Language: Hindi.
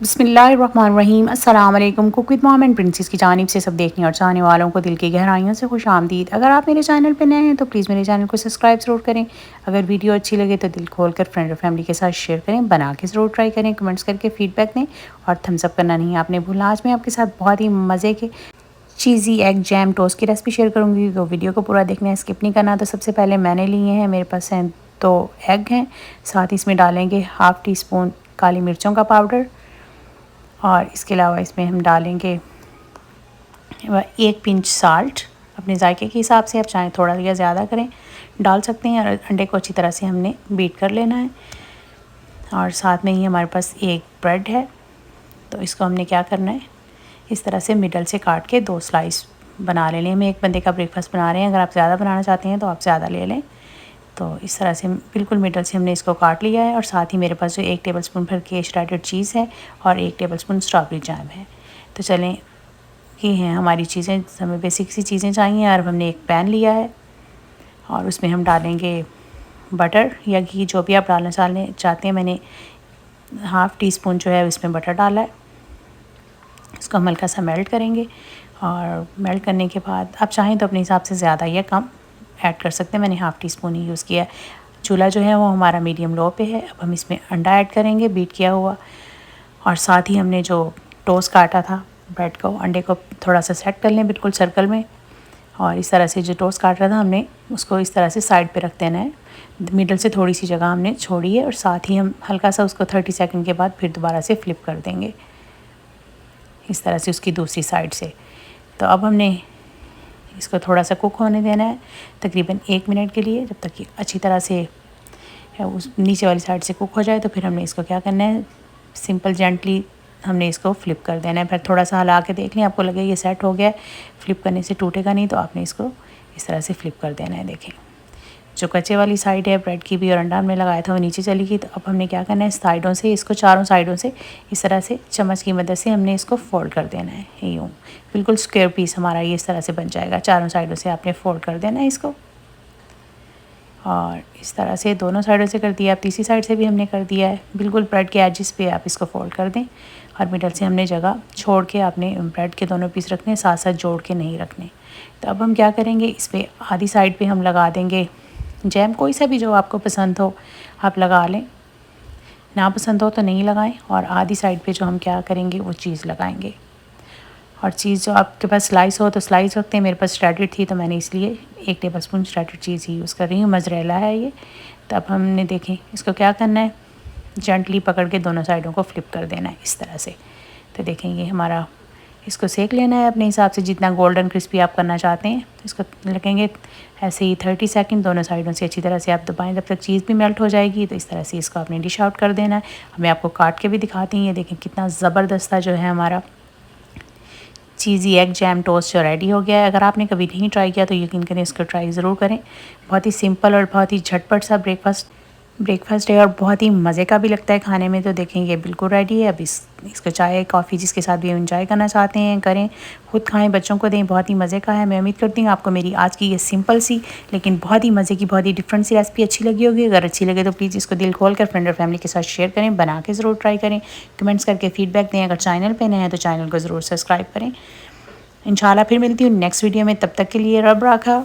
बिस्मिल्लाहिर्रहमानिर्रहीम अस्सलाम वालेकुम। Cook with mom and princess की जानिब से सब देखने और चाहने वालों को दिल की गहराइयों से खुश आमदीद। अगर आप मेरे चैनल पर नए हैं तो प्लीज़ मेरे चैनल को सब्सक्राइब ज़रूर करें। अगर वीडियो अच्छी लगे तो दिल खोल कर फ्रेंड और फैमिली के साथ शेयर करें, बना के ज़रूर ट्राई करें, कमेंट्स करके फीडबैक दें और थम्स अप करना नहीं आपने भूलना। आज मैं आपके साथ बहुत ही मज़े के चीज़ी एग जैम टोस्ट की रेसिपी शेयर करूँगी, तो वीडियो को पूरा देखना है, स्किप नहीं करना। तो सबसे पहले मैंने लिए हैं, मेरे पास हैं 2 एग हैं, साथ ही इसमें डालेंगे हाफ़ टी स्पून काली मिर्चों का पाउडर और इसके अलावा इसमें हम डालेंगे 1 पिंच साल्ट। अपने जायके के हिसाब से आप चाहें थोड़ा या ज़्यादा करें डाल सकते हैं। और अंडे को अच्छी तरह से हमने बीट कर लेना है। और साथ में ही हमारे पास एक ब्रेड है, तो इसको हमने क्या करना है, इस तरह से मिडल से काट के 2 स्लाइस बना लेने। हम एक बंदे का ब्रेकफास्ट बना रहे हैं, अगर आप ज़्यादा बनाना चाहते हैं तो आप ज़्यादा ले लें। तो इस तरह से बिल्कुल मिडल से हमने इसको काट लिया है। और साथ ही मेरे पास जो 1 टेबलस्पून भर के श्रेडेड चीज़ है और 1 टेबलस्पून स्ट्रॉबेरी जैम है। तो चलें, ये हैं हमारी चीज़ें, हमें बेसिक सी चीज़ें चाहिए। और हमने एक पैन लिया है और उसमें हम डालेंगे बटर या घी, जो भी आप डालना चाहते हैं। मैंने हाफ़ टी स्पून जो है इसमें बटर डाला है। इसको हम हल्का सा मेल्ट करेंगे और मेल्ट करने के बाद आप चाहें तो अपने हिसाब से ज़्यादा या कम ऐड कर सकते हैं। मैंने हाफ़ टी स्पून ही यूज़ किया है। चूल्हा जो है वो हमारा मीडियम लो पे है। अब हम इसमें अंडा ऐड करेंगे बीट किया हुआ, और साथ ही हमने जो टोस्ट काटा था ब्रेड को, अंडे को थोड़ा सा सेट कर लें बिल्कुल सर्कल में। और इस तरह से जो टोस्ट काट रहा था हमने उसको इस तरह से साइड पे रख देना है। मिडल से थोड़ी सी जगह हमने छोड़ी है और साथ ही हम हल्का सा उसको 30 सेकंड के बाद फिर दोबारा से फ्लिप कर देंगे इस तरह से उसकी दूसरी साइड से। तो अब हमने इसको थोड़ा सा कुक होने देना है, तकरीबन 1 मिनट के लिए, जब तक कि अच्छी तरह से उस नीचे वाली साइड से कुक हो जाए। तो फिर हमने इसको क्या करना है, सिंपल जेंटली हमने इसको फ्लिप कर देना है। फिर थोड़ा सा हिला के देख लें, आपको लगे ये सेट हो गया है, फ्लिप करने से टूटेगा नहीं, तो आपने इसको इस तरह से फ्लिप कर देना है। देखें, जो कच्चे वाली साइड है ब्रेड की भी और अंडा हमने लगाया था वो नीचे चली गई। तो अब हमने क्या करना है, साइडों से इसको, चारों साइडों से इस तरह से चम्मच की मदद से हमने इसको फोल्ड कर देना है। यूँ बिल्कुल स्क्वायर पीस हमारा ये इस तरह से बन जाएगा। चारों साइडों से आपने फोल्ड कर देना है इसको, और इस तरह से दोनों साइडों से कर दिया। अब तीसरी साइड से भी हमने कर दिया है। बिल्कुल ब्रेड के एजिस पे आप इसको फोल्ड कर दें और मिडल से हमने जगह छोड़ के आपने ब्रेड के दोनों पीस रखने, साथ साथ जोड़ के नहीं रखने। तो अब हम क्या करेंगे, इस पर आधी साइड पे हम लगा देंगे जैम, कोई सा भी जो आपको पसंद हो आप लगा लें, ना पसंद हो तो नहीं लगाएं। और आधी साइड पे जो हम क्या करेंगे वो चीज़ लगाएंगे। और चीज़ जो आपके पास स्लाइस हो तो स्लाइस रखते हैं, मेरे पास श्रेडेड थी तो मैंने इसलिए 1 टेबलस्पून श्रेडेड चीज़ ही यूज़ कर रही हूँ, मोज़रेला है ये। तो अब हमने देखें इसको क्या करना है, जेंटली पकड़ के दोनों साइडों को फ्लिप कर देना है इस तरह से। तो देखें ये हमारा, इसको सेक लेना है अपने हिसाब से, जितना गोल्डन क्रिस्पी आप करना चाहते हैं। तो इसको लगेंगे ऐसे ही 30 सेकंड दोनों साइडों से अच्छी तरह से आप दबाएं जब तक चीज़ भी मेल्ट हो जाएगी। तो इस तरह से इसको आपने डिश आउट कर देना है। मैं आपको काट के भी दिखाती हूँ, ये देखें कितना ज़बरदस्त जो है हमारा चीज़ी एग जैम टोस्ट जो रेडी हो गया है। अगर आपने कभी नहीं ट्राई किया तो यकीन करें इसको ट्राई ज़रूर करें। बहुत ही सिंपल और बहुत ही झटपट सा ब्रेकफास्ट है और बहुत ही मज़े का भी लगता है खाने में। तो देखें ये बिल्कुल रेडी है। अब इसको चाय कॉफ़ी जिसके साथ भी एंजॉय करना चाहते हैं करें, खुद खाएं, बच्चों को दें, बहुत ही मज़े का है। मैं उम्मीद करती हूँ आपको मेरी आज की ये सिंपल सी लेकिन बहुत ही मज़े की, बहुत ही डिफरेंट सी रेसिपी अच्छी लगी होगी। अगर अच्छी लगे तो प्लीज़ इसको दिल खोल कर फ्रेंड और फैमिली के साथ शेयर करें, बना के ज़रूर ट्राई करें, कमेंट्स करके फीडबैक दें। अगर चैनल पर नए हैं तो चैनल को ज़रूर सब्सक्राइब करें। इंशाल्लाह फिर मिलती हूँ नेक्स्ट वीडियो में, तब तक के लिए रब रखा।